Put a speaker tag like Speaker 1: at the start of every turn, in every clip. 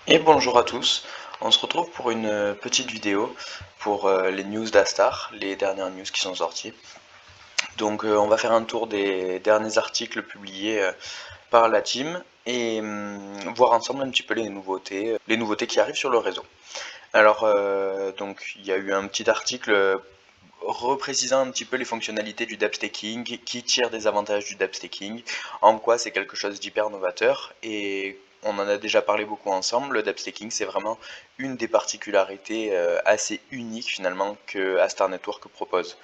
Speaker 1: Et bonjour à tous, on se retrouve pour une petite vidéo pour les news d'Astar, les dernières news qui sont sorties. Donc on va faire un tour des derniers articles publiés par la team et voir ensemble un petit peu les nouveautés qui arrivent sur le réseau. Alors donc il y a eu un petit article reprécisant un petit peu les fonctionnalités du dAppstaking, qui tire des avantages du dAppstaking, en quoi c'est quelque chose d'hyper novateur, et on en a déjà parlé beaucoup ensemble. Le dAppstaking, c'est vraiment une des particularités assez uniques finalement que Astar Network propose.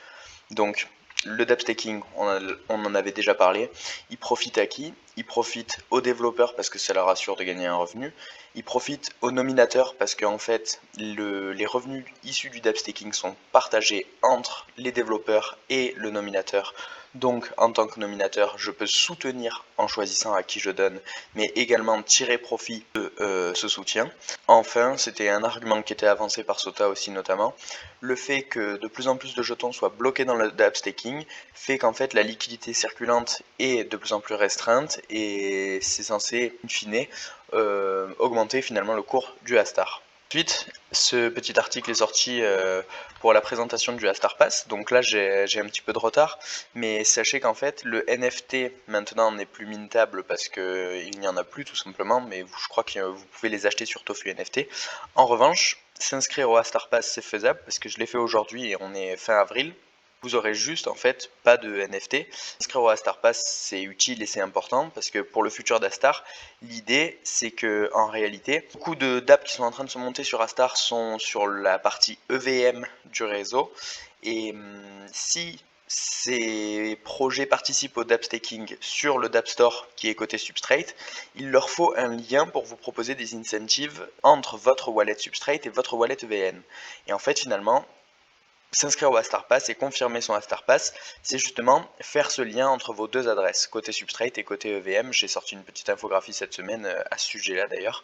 Speaker 1: Donc, le dAppstaking, on en avait déjà parlé. Il profite à qui? Il profite aux développeurs parce que ça leur assure de gagner un revenu. Il profite aux nominateurs parce qu'en fait, les revenus issus du dAppstaking sont partagés entre les développeurs et le nominateur. Donc, en tant que nominateur, je peux soutenir en choisissant à qui je donne, mais également tirer profit de ce soutien. Enfin, c'était un argument qui était avancé par Sota aussi notamment, le fait que de plus en plus de jetons soient bloqués dans le dApp staking fait qu'en fait la liquidité circulante est de plus en plus restreinte et c'est censé, in fine, augmenter finalement le cours du Astar. Ensuite, ce petit article est sorti pour la présentation du Astar Pass, donc là j'ai un petit peu de retard, mais sachez qu'en fait le NFT maintenant n'est plus mintable parce qu'il n'y en a plus tout simplement, mais je crois que vous pouvez les acheter sur Tofu NFT. En revanche, s'inscrire au Astar Pass c'est faisable parce que je l'ai fait aujourd'hui et on est fin avril. Vous aurez juste en fait pas de NFT. S'inscrire au Astar Pass c'est utile et c'est important parce que pour le futur d'Astar, l'idée c'est que en réalité, beaucoup de d'apps qui sont en train de se monter sur Astar sont sur la partie EVM du réseau et si ces projets participent au dAppstaking sur le dApp Store qui est côté Substrate, il leur faut un lien pour vous proposer des incentives entre votre wallet Substrate et votre wallet EVM. Et en fait, finalement, s'inscrire au Astar Pass et confirmer son Astar Pass, c'est justement faire ce lien entre vos deux adresses, côté Substrate et côté EVM. J'ai sorti une petite infographie cette semaine à ce sujet-là d'ailleurs.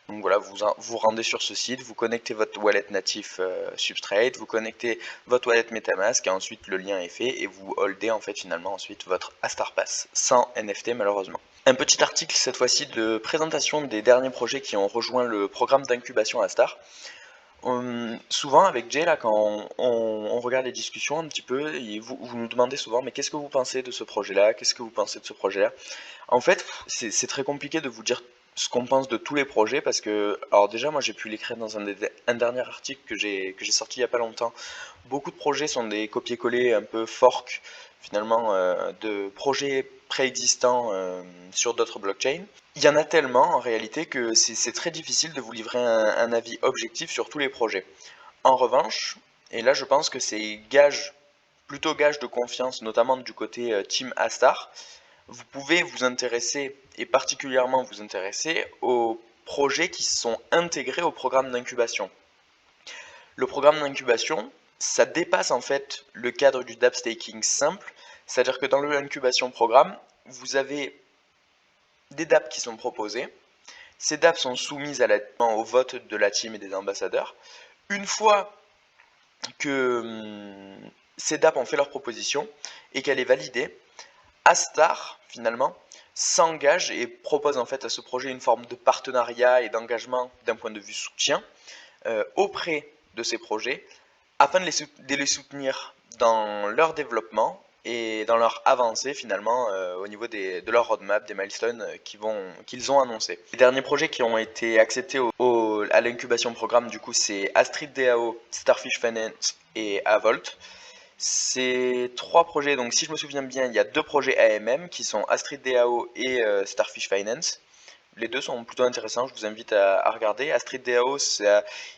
Speaker 1: Donc voilà, vous rendez sur ce site, vous connectez votre wallet natif Substrate, vous connectez votre wallet MetaMask et ensuite le lien est fait et vous holdez en fait finalement ensuite votre Astar Pass sans NFT malheureusement. Un petit article cette fois-ci de présentation des derniers projets qui ont rejoint le programme d'incubation Astar. Souvent avec Jay, là, quand on regarde les discussions un petit peu, et vous nous demandez souvent, mais qu'est-ce que vous pensez de ce projet-là? Qu'est-ce que vous pensez de ce projet-là? En fait, c'est très compliqué de vous dire ce qu'on pense de tous les projets parce que, alors déjà, moi j'ai pu l'écrire dans un dernier article que j'ai sorti il y a pas longtemps. Beaucoup de projets sont des copier-coller un peu fork finalement de projets préexistants sur d'autres blockchains. Il y en a tellement en réalité que c'est très difficile de vous livrer un avis objectif sur tous les projets. En revanche, et là je pense que c'est plutôt gage de confiance, notamment du côté Team Astar, vous pouvez vous intéresser, et particulièrement vous intéresser, aux projets qui sont intégrés au programme d'incubation. Le programme d'incubation, ça dépasse en fait le cadre du dApp staking simple, c'est-à-dire que dans le incubation programme, vous avez des dApps qui sont proposés, ces dApps sont soumises au vote de la team et des ambassadeurs. Une fois que ces dApps ont fait leur proposition et qu'elle est validée, Astar, finalement, s'engage et propose en fait à ce projet une forme de partenariat et d'engagement d'un point de vue soutien auprès de ces projets afin de les soutenir dans leur développement et dans leur avancée finalement au niveau de leur roadmap, des milestones qu'ils ont annoncés. Les derniers projets qui ont été acceptés à l'incubation programme du coup c'est Astrid DAO, Starfish Finance et Avolt. Ces trois projets, donc si je me souviens bien, il y a deux projets AMM qui sont Astrid DAO et Starfish Finance. Les deux sont plutôt intéressants, je vous invite à regarder. Astrid DAO,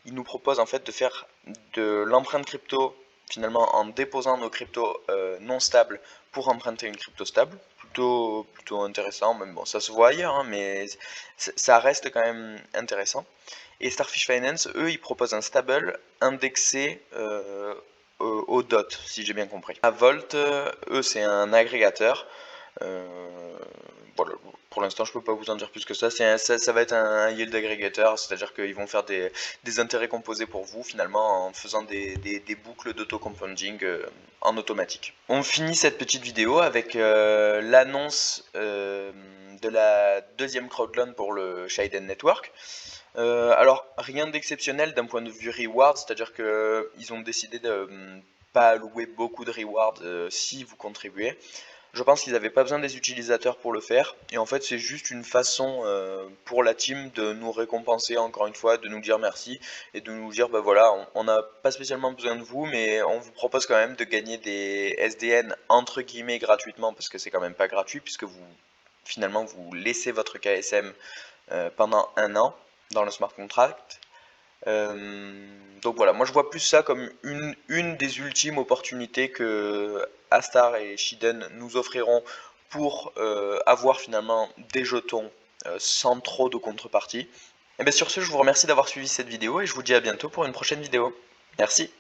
Speaker 1: il nous propose en fait de faire de l'empreinte crypto finalement en déposant nos cryptos non stables pour emprunter une crypto stable. Plutôt intéressant, même bon, ça se voit ailleurs, hein, mais ça reste quand même intéressant. Et Starfish Finance, eux, ils proposent un stable indexé au DOT, si j'ai bien compris. À Volt, eux, c'est un agrégateur. Voilà, pour l'instant, je peux pas vous en dire plus que ça. Ça va être un yield aggregator, c'est-à-dire qu'ils vont faire des intérêts composés pour vous, finalement, en faisant des boucles d'auto-compounding en automatique. On finit cette petite vidéo avec l'annonce de la deuxième crowdloan pour le Shiden Network. Alors, rien d'exceptionnel d'un point de vue reward, c'est-à-dire que ils ont décidé de pas allouer beaucoup de rewards si vous contribuez. Je pense qu'ils n'avaient pas besoin des utilisateurs pour le faire, et en fait c'est juste une façon pour la team de nous récompenser encore une fois, de nous dire merci, et de nous dire bah voilà, on n'a pas spécialement besoin de vous, mais on vous propose quand même de gagner des SDN entre guillemets gratuitement, parce que c'est quand même pas gratuit, puisque vous finalement vous laissez votre KSM pendant un an dans le smart contract. Donc voilà, moi je vois plus ça comme une des ultimes opportunités que Astar et Shiden nous offriront pour avoir finalement des jetons sans trop de contrepartie. Et bien sur ce, je vous remercie d'avoir suivi cette vidéo et je vous dis à bientôt pour une prochaine vidéo. Merci.